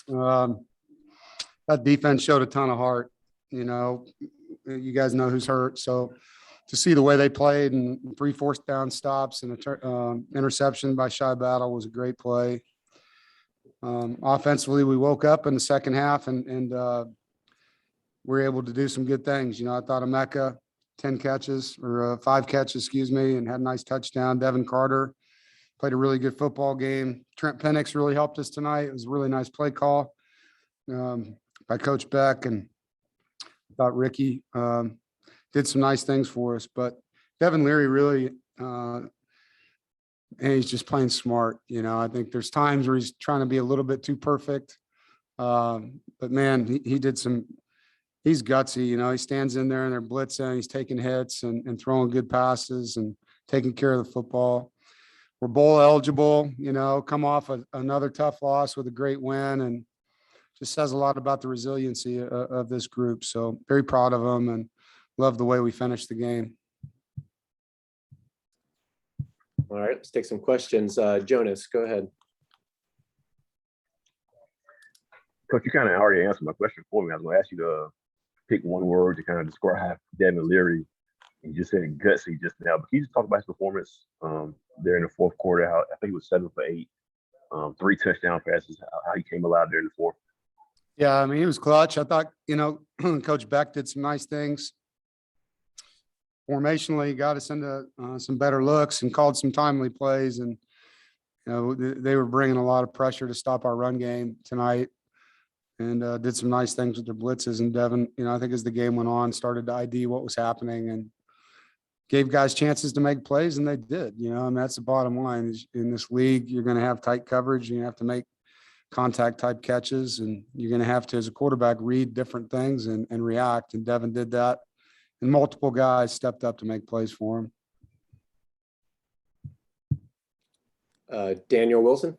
Um, that defense showed a ton of heart. You know, you guys know who's hurt. So to see the way they played and 3 fourth down stops and interception by Shy Battle was a great play. Offensively, we woke up in the second half and we're able to do some good things. You know, I thought Emeka, 10 catches or 5 catches, excuse me, and had a nice touchdown. Devin Carter played a really good football game. Trent Penix really helped us tonight. It was a really nice play call by Coach Beck, and I thought Ricky did some nice things for us. But Devin Leary really, and he's just playing smart. You know, I think there's times where he's trying to be a little bit too perfect. But man, he did some. He's gutsy. You know, he stands in there and they're blitzing. He's taking hits and throwing good passes and taking care of the football. We're bowl eligible. You know, come off another tough loss with a great win, and just says a lot about the resiliency of this group. So very proud of them and love the way we finished the game. All right, let's take some questions. Jonas, go ahead. Coach, you kind of already answered my question for me. I was going to ask you to pick one word to kind of describe Devin Leary. You just said gutsy just now, but can you just talk about his performance there in the fourth quarter? How I think he was 7 for 8, 3 touchdown passes, how he came alive there in the fourth. Yeah, I mean, he was clutch. I thought, you know, Coach Beck did some nice things. Formationally, got us into some better looks and called some timely plays. And, you know, they were bringing a lot of pressure to stop our run game tonight, and did some nice things with their blitzes. And Devin, you know, I think as the game went on, started to ID what was happening and gave guys chances to make plays, and they did. You know, and that's the bottom line. Is in this league, you're going to have tight coverage, and you have to make contact type catches, and you're going to have to, as a quarterback, read different things and react. And Devin did that, and multiple guys stepped up to make plays for him. Daniel Wilson.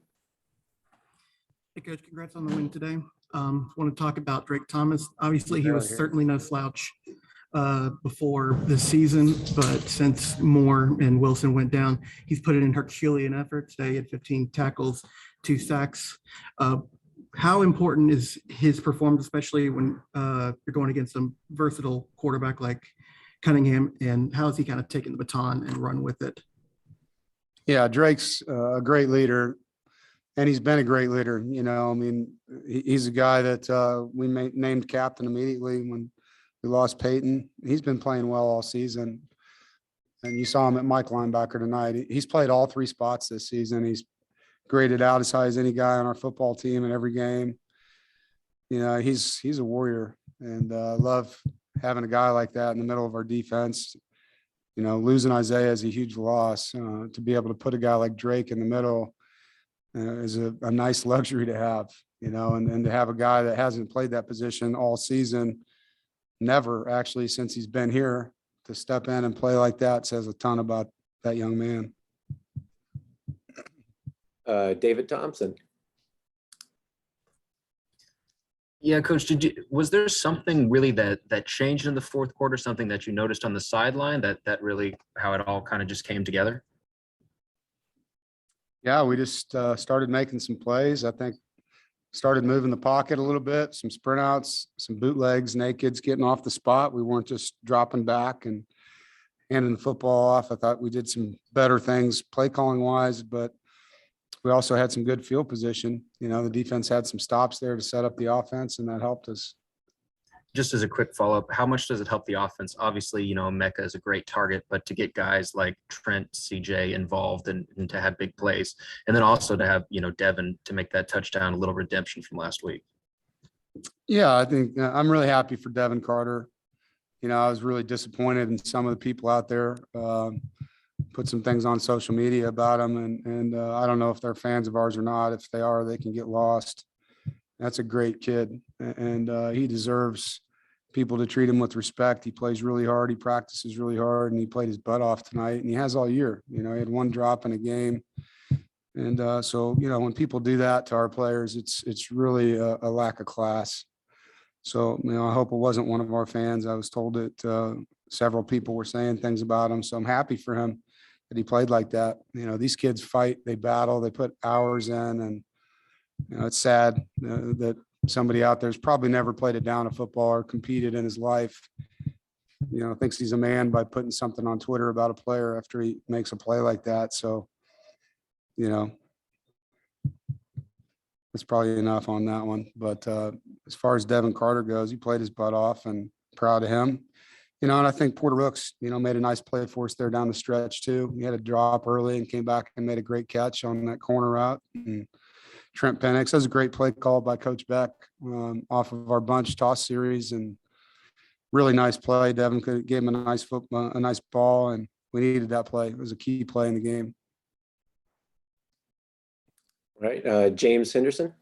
Hey, Coach, congrats on the win today. Want to talk about Drake Thomas. Obviously, he was certainly no slouch before this season, but since Moore and Wilson went down, he's put it in Herculean effort. Today he had 15 tackles, 2 sacks. How important is his performance, especially when you're going against a versatile quarterback like Cunningham, and how has he kind of taken the baton and run with it? Yeah, Drake's a great leader, and he's been a great leader. You know, I mean, he's a guy that we named captain immediately when we lost Peyton. He's been playing well all season, and you saw him at Mike linebacker tonight. He's played all 3 spots this season. He's graded out as high as any guy on our football team in every game. You know, he's a warrior, and love having a guy like that in the middle of our defense. You know, losing Isaiah is a huge loss. To be able to put a guy like Drake in the middle is a nice luxury to have, you know, and to have a guy that hasn't played that position all season, never actually since he's been here, to step in and play like that says a ton about that young man. David Thompson. Yeah, Coach, was there something really that changed in the fourth quarter, something that you noticed on the sideline that really, how it all kind of just came together? Yeah, we just started making some plays. I think started moving the pocket a little bit, some sprint outs, some bootlegs, nakeds, getting off the spot. We weren't just dropping back and handing the football off. I thought we did some better things play calling wise, but we also had some good field position. You know, the defense had some stops there to set up the offense, and that helped us. Just as a quick follow-up, how much does it help the offense? Obviously, you know, Emeka is a great target, but to get guys like Trent, CJ involved and to have big plays, and then also to have, you know, Devin to make that touchdown, a little redemption from last week. Yeah, I think I'm really happy for Devin Carter. You know, I was really disappointed in some of the people out there. Put some things on social media about him, and I don't know if they're fans of ours or not. If they are, they can get lost. That's a great kid, and he deserves people to treat him with respect. He plays really hard. He practices really hard, and he played his butt off tonight, and he has all year. You know, he had 1 drop in a game. And so, you know, when people do that to our players, it's really a lack of class. So, you know, I hope it wasn't one of our fans. I was told that several people were saying things about him. So I'm happy for him that he played like that. You know, these kids fight, they battle, they put hours in, and It's sad that somebody out there's probably never played a down of football or competed in his life, thinks he's a man by putting something on Twitter about a player after he makes a play like that. So, that's probably enough on that one. But as far as Devin Carter goes, he played his butt off and proud of him. And I think Porter Rooks, made a nice play for us there down the stretch too. He had a drop early and came back and made a great catch on that corner route. And Trent Penix, that was a great play call by Coach Beck off of our bunch toss series, and really nice play. Devin gave him a nice ball, and we needed that play. It was a key play in the game. All right, James Henderson.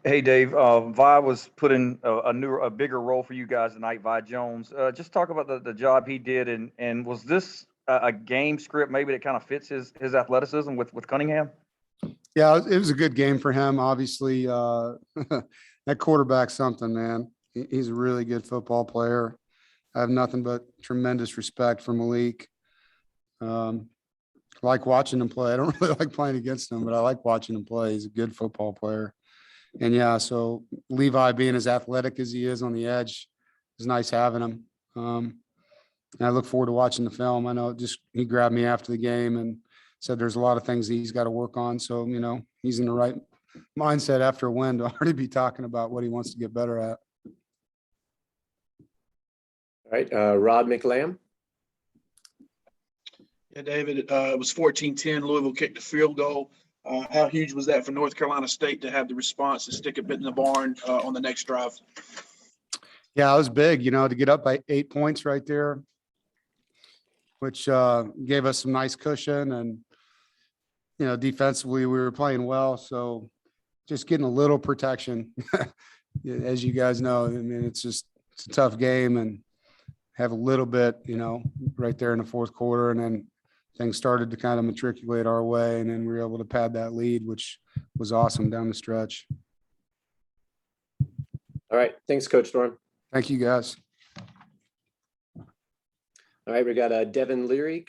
Hey, Dave. Vi was put in a bigger role for you guys tonight. Vi Jones. Just talk about the job he did, and was this a game script maybe that kind of fits his athleticism with Cunningham? Yeah, it was a good game for him. Obviously, that quarterback's something, man. He's a really good football player. I have nothing but tremendous respect for Malik. Like watching him play. I don't really like playing against him, but I like watching him play. He's a good football player. And yeah, so Levi being as athletic as he is on the edge, it's nice having him. And I look forward to watching the film. I know he grabbed me after the game and said there's a lot of things he's got to work on. So, he's in the right mindset after a win to already be talking about what he wants to get better at. All right, Rod McLam. Yeah, David, it was 14-10. Louisville kicked a field goal. How huge was that for North Carolina State to have the response to stick a bit in the barn on the next drive? Yeah, it was big, to get up by 8 points right there, which gave us some nice cushion. And, defensively, we were playing well. So just getting a little protection, as you guys know, I mean, it's a tough game, and have a little bit, right there in the fourth quarter. And then things started to kind of matriculate our way, and then we were able to pad that lead, which was awesome down the stretch. All right, thanks, Coach Doeren. Thank you, guys. All right, we got Devin Leary.